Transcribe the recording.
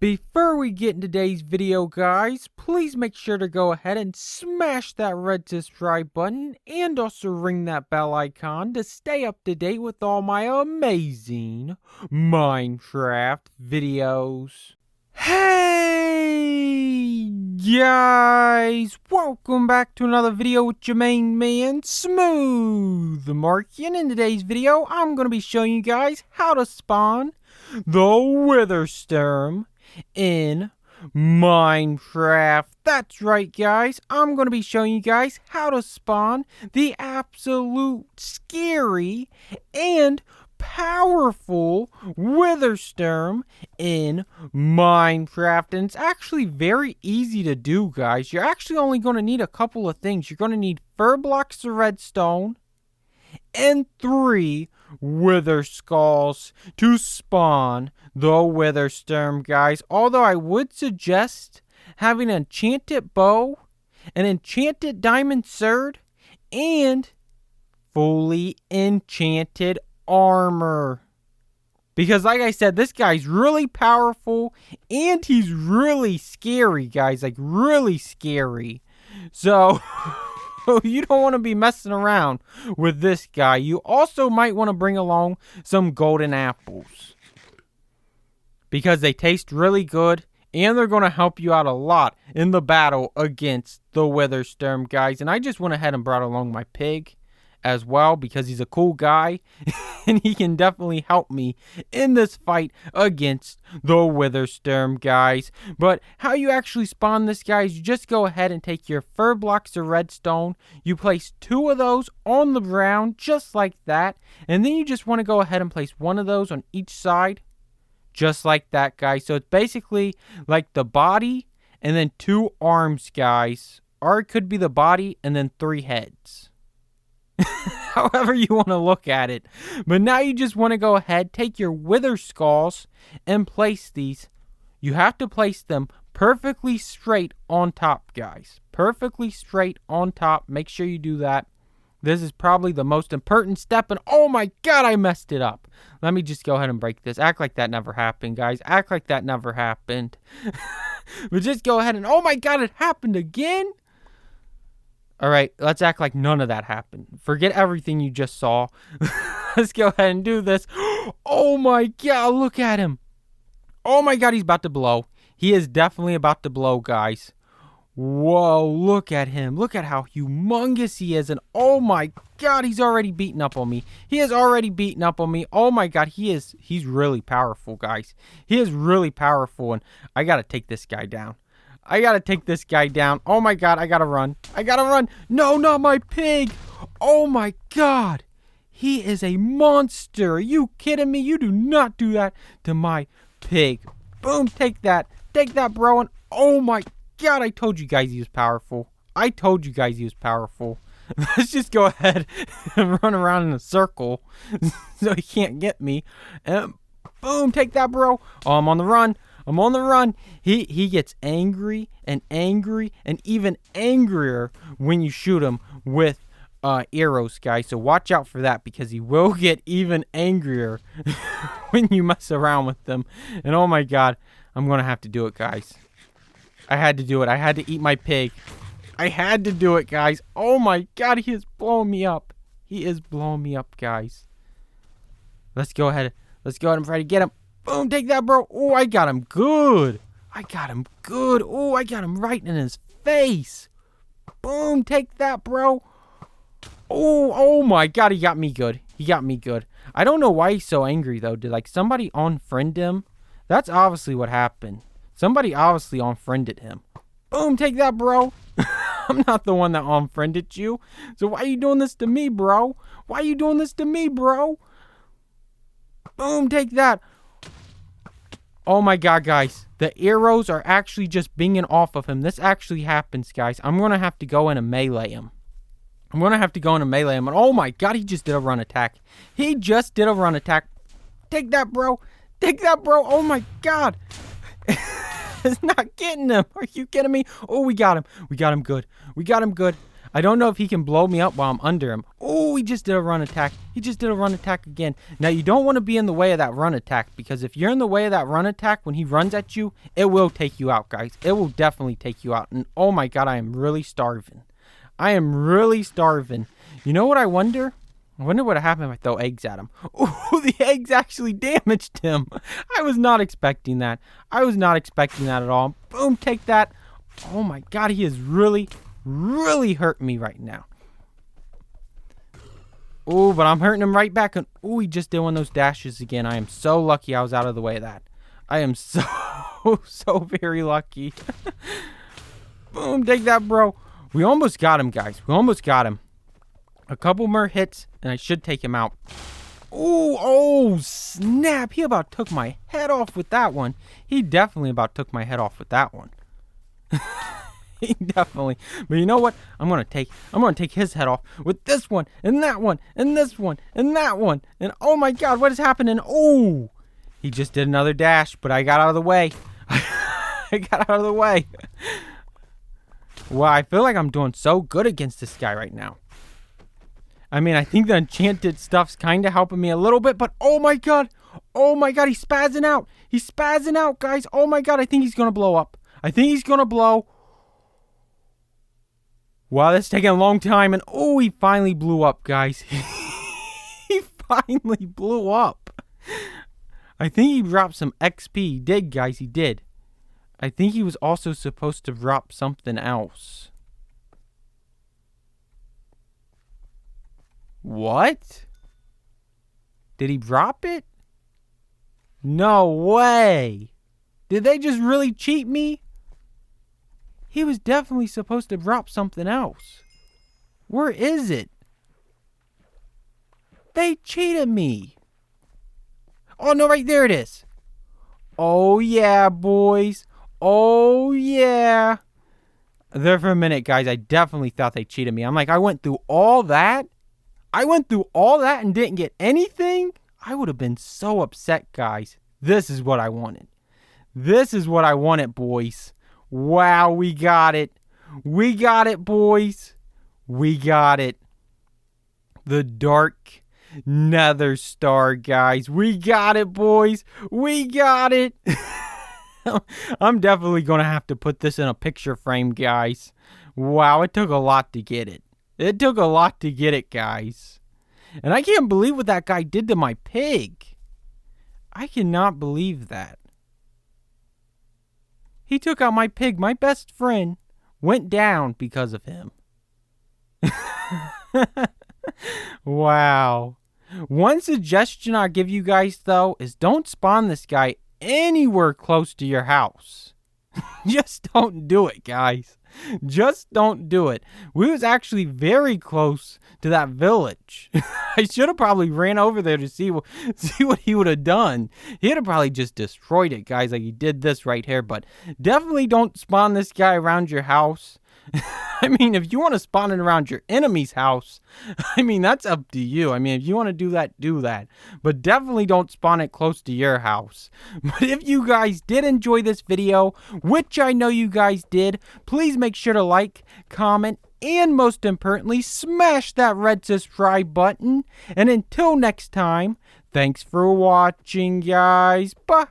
Before we get into today's video, guys, please make sure to go ahead and smash that red subscribe button and also ring that bell icon to stay up to date with all my amazing Minecraft videos. Hey guys, welcome back to another video with your main man, Smooth Markin. In today's video, I'm going to be showing you guys how to spawn the Wither Storm in Minecraft. That's right, guys. I'm going to be showing you guys how to spawn the absolute scary and powerful Wither Storm in Minecraft. And it's actually very easy to do, guys. You're actually only going to need a couple of things. You're going to need 4 blocks of redstone and 3 wither skulls to spawn the Wither Storm, guys. Although I would suggest having an enchanted bow, an enchanted diamond sword, and fully enchanted armor. Because like I said, this guy's really powerful and he's really scary, guys. Like really scary. So you don't want to be messing around with this guy. You also might want to bring along some golden apples, because they taste really good and they're going to help you out a lot in the battle against the Wither Storm, guys. And I just went ahead and brought along my pig as well, because he's a cool guy and he can definitely help me in this fight against the Wither Storm, guys. But how you actually spawn this, guys, you just go ahead and take your 4 blocks of redstone, you place 2 of those on the ground just like that, and then you just want to go ahead and place 1 of those on each side just like that, guys. So it's basically like the body and then 2 arms, guys, or it could be the body and then 3 heads. However you want to look at it. But now you just want to go ahead, take your wither skulls and place these. You have to place them perfectly straight on top, guys. Perfectly straight on top. Make sure you do that. This is probably the most important step, and oh my god, I messed it up. Let me just go ahead and break this. Act like that never happened, guys. Act like that never happened. But just go ahead and, oh my god, it happened again? Alright, let's act like none of that happened. Forget everything you just saw. Let's go ahead and do this. Oh my god, look at him. Oh my god, he's about to blow. He is definitely about to blow, guys. Whoa, look at him. Look at how humongous he is. And oh my god, he's already beaten up on me. He is already beaten up on me. Oh my god, he's really powerful, guys. He is really powerful, and I gotta take this guy down. I gotta take this guy down. Oh my god, I gotta run. I gotta run. No, not my pig. Oh my god. He is a monster. Are you kidding me? You do not do that to my pig. Boom, take that. Take that, bro. And oh my god, I told you guys he was powerful. I told you guys he was powerful. Let's just go ahead and run around in a circle so he can't get me. And boom, take that, bro. Oh, I'm on the run. I'm on the run. He gets angry and even angrier when you shoot him with arrows, guys. So watch out for that, because he will get even angrier when you mess around with them. And oh my god, I'm going to have to do it, guys. I had to do it. I had to eat my pig. I had to do it, guys. Oh my god, he is blowing me up. He is blowing me up, guys. Let's go ahead. Let's go ahead and try to get him. Boom, take that, bro. Oh, I got him good. I got him good. Oh, I got him right in his face. Boom, take that, bro. Oh my god, he got me good. He got me good. I don't know why he's so angry, though. Did, like, somebody unfriend him? That's obviously what happened. Somebody obviously unfriended him. Boom, take that, bro. I'm not the one that unfriended you. So why are you doing this to me, bro? Why are you doing this to me, bro? Boom, take that. Oh my god, guys. The arrows are actually just binging off of him. This actually happens, guys. I'm going to have to go in and melee him. And oh my god, he just did a run attack. He just did a run attack. Take that, bro. Take that, bro. Oh my god. It's not getting him. Are you kidding me? Oh, we got him. We got him good. We got him good. I don't know if he can blow me up while I'm under him. Oh, he just did a run attack. He just did a run attack again. Now, you don't want to be in the way of that run attack, because if you're in the way of that run attack when he runs at you, it will take you out, guys. It will definitely take you out. And oh my god, I am really starving. I am really starving. You know what I wonder? I wonder what happened if I throw eggs at him. Oh, the eggs actually damaged him. I was not expecting that. I was not expecting that at all. Boom, take that. Oh my god, he is really hurting me right now. Oh, but I'm hurting him right back. And oh, he just did one of those dashes again. I am so lucky I was out of the way of that. I am so very lucky. Boom, take that, bro. We almost got him, guys. We almost got him. A couple more hits, and I should take him out. Oh, snap. He about took my head off with that one. He definitely about took my head off with that one. He definitely. But you know what? I'm gonna take his head off with this one, and that one, and this one, and that one. And oh my god, what is happening? Oh, he just did another dash, but I got out of the way. I got out of the way. Wow, I feel like I'm doing so good against this guy right now. I mean, I think the enchanted stuff's kind of helping me a little bit, but oh my god, he's spazzing out. He's spazzing out, guys. Oh my god, I think he's gonna blow up. I think he's gonna blow. Wow, that's taking a long time, and oh, he finally blew up, guys. He finally blew up. I think he dropped some XP. He did, guys, he did. I think he was also supposed to drop something else. What? Did he drop it? No way. Did they just really cheat me? He was definitely supposed to drop something else. Where is it? They cheated me. Oh, no, right there it is. Oh, yeah, boys. Oh, yeah. There for a minute, guys, I definitely thought they cheated me. I'm like, I went through all that? And didn't get anything? I would have been so upset, guys. This is what I wanted. This is what I wanted, boys. Wow, we got it. We got it, boys. We got it. The Dark Nether Star, guys. We got it, boys. We got it. I'm definitely going to have to put this in a picture frame, guys. Wow, it took a lot to get it. It took a lot to get it, guys. And I can't believe what that guy did to my pig. I cannot believe that. He took out my pig. My best friend went down because of him. Wow. One suggestion I'll give you guys, though, is don't spawn this guy anywhere close to your house. Just don't do it, guys. Just don't do it. We was actually very close to that village. I should have probably ran over there to see what he would have done. He'd have probably just destroyed it, guys, like he did this right here. But definitely don't spawn this guy around your house. I mean, if you want to spawn it around your enemy's house, I mean, that's up to you. I mean, if you want to do that, do that. But definitely don't spawn it close to your house. But if you guys did enjoy this video, which I know you guys did, please make sure to like, comment, and most importantly, smash that red subscribe button. And until next time, thanks for watching, guys. Bye.